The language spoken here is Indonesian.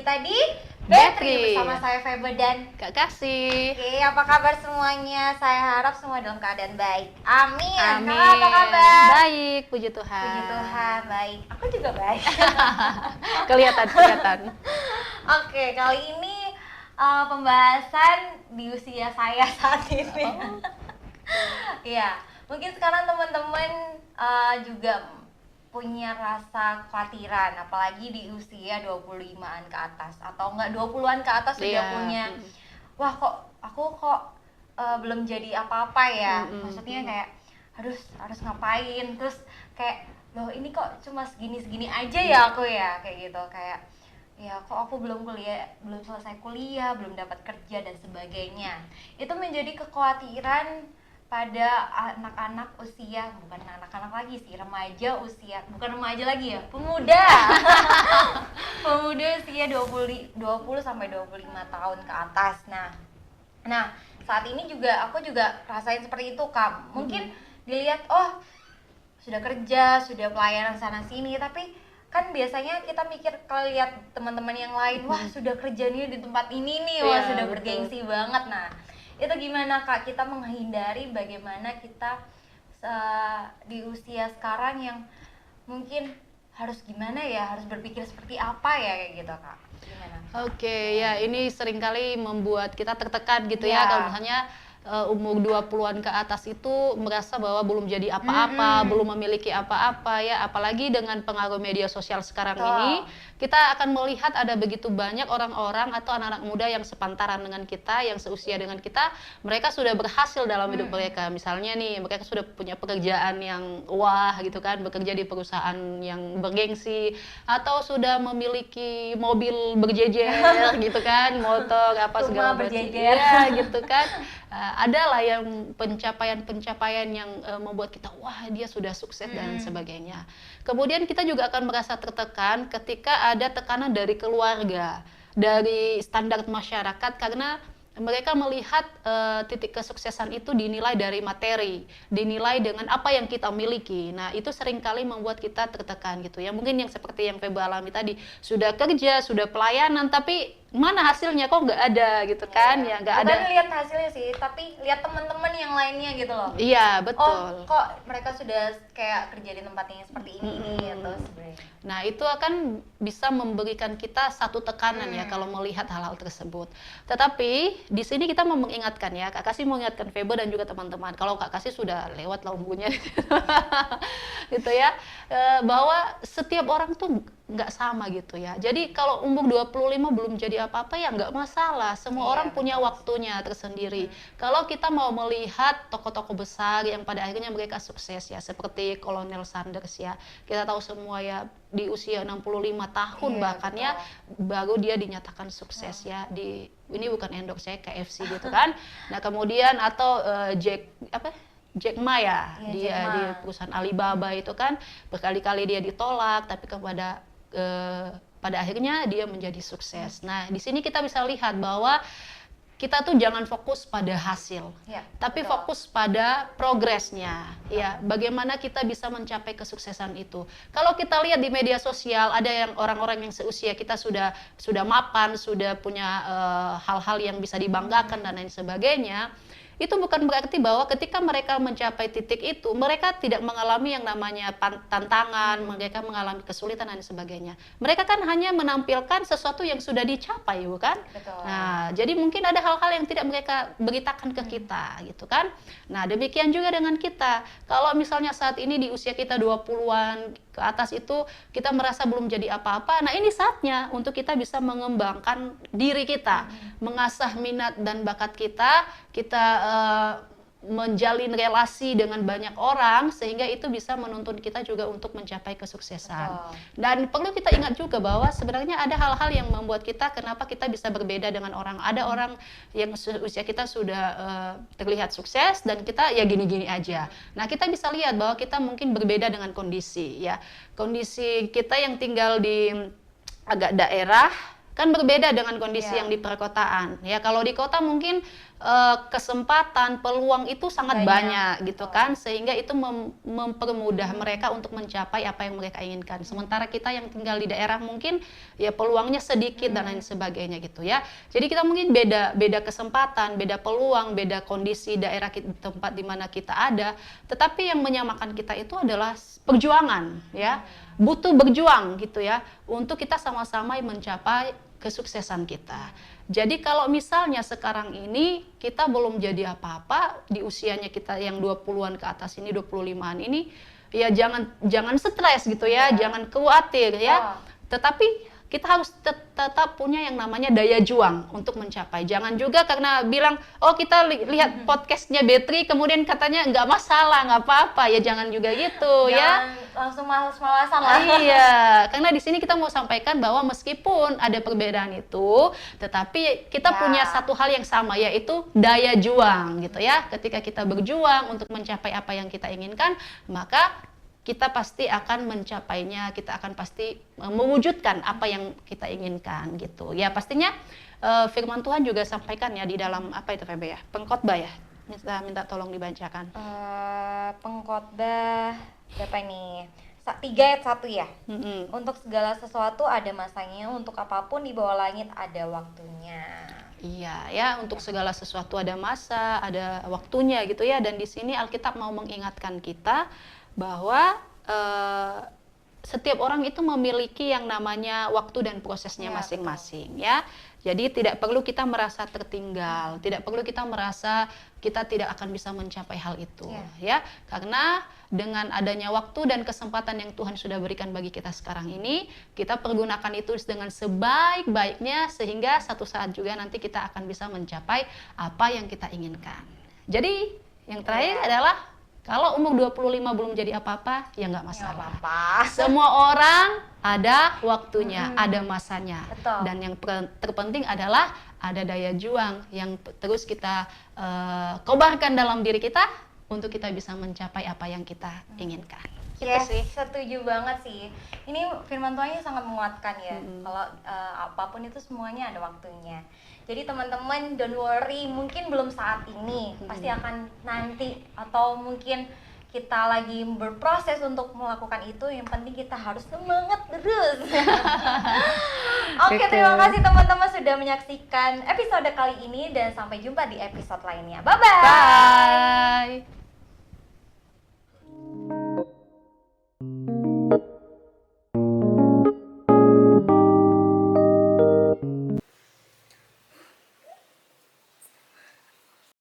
kita di Betri bersama saya Febe dan Kak Kasih. Oke, apa kabar semuanya? Saya harap semua dalam keadaan baik. Amin. Amin. Kakak apa kabar? Baik, puji Tuhan. Puji Tuhan, baik. Aku juga baik. Kelihatan. Oke, kali ini pembahasan di usia saya saat ini. Iya, mungkin sekarang teman-teman juga punya rasa kekhawatiran, apalagi di usia 25-an ke atas atau enggak 20-an ke atas sudah punya, wah aku belum jadi apa-apa ya. Maksudnya kayak harus ngapain, terus kayak loh ini kok cuma segini aja ya aku ya, kayak gitu, kayak ya kok aku belum selesai kuliah, belum dapat kerja dan sebagainya. Itu menjadi kekhawatiran pada anak-anak usia, bukan anak-anak lagi sih, remaja usia, bukan remaja lagi ya, pemuda. Pemuda usia 20 sampai 25 tahun ke atas. Nah, saat ini juga aku juga rasain seperti itu, Kak. Mungkin dilihat sudah kerja, sudah pelayanan sana sini, tapi kan biasanya kita mikir kalau lihat teman-teman yang lain, wah sudah kerja nih di tempat ini nih, wah sudah bergengsi banget. Nah, itu gimana Kak, kita menghindari bagaimana kita di usia sekarang yang mungkin harus gimana ya, harus berpikir seperti apa ya, kayak gitu Kak, gimana? Oke, ya ini seringkali membuat kita tertekan gitu ya, kalau misalnya umur 20-an ke atas itu merasa bahwa belum jadi apa-apa, belum memiliki apa-apa ya, apalagi dengan pengaruh media sosial sekarang ini, kita akan melihat ada begitu banyak orang-orang atau anak-anak muda yang sepantaran dengan kita, yang seusia dengan kita, mereka sudah berhasil dalam hidup mereka. Misalnya nih, mereka sudah punya pekerjaan yang wah gitu kan, bekerja di perusahaan yang bergengsi, atau sudah memiliki mobil berjejer gitu kan, motor apa segala macam. Ya gitu kan. Adalah yang pencapaian-pencapaian yang membuat kita wah dia sudah sukses dan sebagainya. Kemudian kita juga akan merasa tertekan ketika ada tekanan dari keluarga, dari standar masyarakat, karena mereka melihat titik kesuksesan itu dinilai dari materi, dinilai dengan apa yang kita miliki. Nah, itu seringkali membuat kita tertekan gitu ya. Mungkin yang seperti yang Febe alami tadi, sudah kerja, sudah pelayanan, tapi mana hasilnya kok nggak ada gitu kan? Ya nggak ada. Bukan lihat hasilnya sih, tapi lihat teman-teman yang lainnya gitu loh. Iya, betul. Kok mereka sudah kayak kerja di tempat yang seperti ini gitu sebenarnya. Nah, itu akan bisa memberikan kita satu tekanan ya kalau melihat hal-hal tersebut. Tetapi di sini kita mau mengingatkan ya, Kak Kasih mau mengingatkan Febe dan juga teman-teman. Kalau Kak Kasih sudah lewat lah umurnya, gitu ya, bahwa setiap orang tuh nggak sama gitu ya. Jadi kalau umur 25 belum jadi apa-apa ya nggak masalah. Semua orang punya waktunya tersendiri. Kalau kita mau melihat tokoh-tokoh besar yang pada akhirnya mereka sukses ya, seperti Kolonel Sanders ya. Kita tahu semua ya, di usia 65 tahun bahkan ya baru dia dinyatakan sukses ya. Ini bukan endorse saya KFC gitu kan. Nah, kemudian atau Jack Ma ya, dia di perusahaan Alibaba itu kan berkali-kali dia ditolak, tapi pada akhirnya dia menjadi sukses. Nah, di sini kita bisa lihat bahwa kita tuh jangan fokus pada hasil, tapi fokus pada progresnya. Ya, bagaimana kita bisa mencapai kesuksesan itu. Kalau kita lihat di media sosial, ada yang orang-orang yang seusia kita sudah mapan, sudah punya hal-hal yang bisa dibanggakan dan lain sebagainya. Itu bukan berarti bahwa ketika mereka mencapai titik itu, mereka tidak mengalami yang namanya tantangan, mereka mengalami kesulitan dan sebagainya. Mereka kan hanya menampilkan sesuatu yang sudah dicapai, bukan? Betul. Nah, jadi mungkin ada hal-hal yang tidak mereka beritakan ke kita, gitu kan? Nah, demikian juga dengan kita. Kalau misalnya saat ini di usia kita 20-an ke atas itu, kita merasa belum jadi apa-apa, nah ini saatnya untuk kita bisa mengembangkan diri kita, mengasah minat dan bakat kita menjalin relasi dengan banyak orang, sehingga itu bisa menuntun kita juga untuk mencapai kesuksesan. Dan perlu kita ingat juga bahwa sebenarnya ada hal-hal yang membuat kita, kenapa kita bisa berbeda dengan orang. Ada orang yang usia kita sudah terlihat sukses dan kita ya gini-gini aja. Nah, kita bisa lihat bahwa kita mungkin berbeda dengan kondisi ya. Kondisi kita yang tinggal di agak daerah kan berbeda dengan kondisi yang di perkotaan. Ya, kalau di kota mungkin kesempatan, peluang itu sangat banyak gitu Oh. kan, sehingga itu mempermudah mereka untuk mencapai apa yang mereka inginkan. Sementara kita yang tinggal di daerah mungkin ya peluangnya sedikit dan lain sebagainya gitu ya. Jadi kita mungkin beda kesempatan, beda peluang, beda kondisi daerah tempat di mana kita ada, tetapi yang menyamakan kita itu adalah perjuangan ya. Butuh berjuang gitu ya untuk kita sama-sama mencapai kesuksesan kita. Jadi kalau misalnya sekarang ini kita belum jadi apa-apa di usianya kita yang 20-an ke atas ini, 25-an ini, ya jangan stres gitu ya, jangan khawatir ya. Tetapi kita harus tetap punya yang namanya daya juang untuk mencapai. Jangan juga karena bilang, oh kita lihat podcastnya Betri, kemudian katanya nggak masalah, nggak apa-apa. Ya jangan juga gitu ya. Langsung malas-malasan lah. Iya, karena di sini kita mau sampaikan bahwa meskipun ada perbedaan itu, tetapi kita punya satu hal yang sama, yaitu daya juang gitu ya. Ketika kita berjuang untuk mencapai apa yang kita inginkan, maka kita pasti akan mencapainya, kita akan pasti mewujudkan apa yang kita inginkan gitu. Ya pastinya firman Tuhan juga sampaikan ya di dalam apa itu Febe ya? Pengkhotbah ya. Minta tolong dibacakan. Pengkhotbah berapa ini? 3:1 ya. Untuk segala sesuatu ada masanya, untuk apapun di bawah langit ada waktunya. Iya ya, untuk segala sesuatu ada masa, ada waktunya gitu ya. Dan di sini Alkitab mau mengingatkan kita bahwa setiap orang itu memiliki yang namanya waktu dan prosesnya masing-masing ya. Jadi tidak perlu kita merasa tertinggal, tidak perlu kita merasa kita tidak akan bisa mencapai hal itu ya. Karena dengan adanya waktu dan kesempatan yang Tuhan sudah berikan bagi kita sekarang ini, kita pergunakan itu dengan sebaik-baiknya sehingga satu saat juga nanti kita akan bisa mencapai apa yang kita inginkan. Jadi yang terakhir adalah kalau umur 25 belum jadi apa-apa, ya nggak masalah. Semua orang ada waktunya, ada masanya. Betul. Dan yang terpenting adalah ada daya juang yang terus kita kobarkan dalam diri kita untuk kita bisa mencapai apa yang kita inginkan. Yes, setuju banget sih. Ini firman Tuhannya sangat menguatkan ya. Kalau apapun itu semuanya ada waktunya. Jadi teman-teman don't worry, mungkin belum saat ini, pasti akan nanti atau mungkin kita lagi berproses untuk melakukan itu. Yang penting kita harus semangat terus. Oke, terima kasih teman-teman sudah menyaksikan episode kali ini dan sampai jumpa di episode lainnya. Bye-bye. Bye.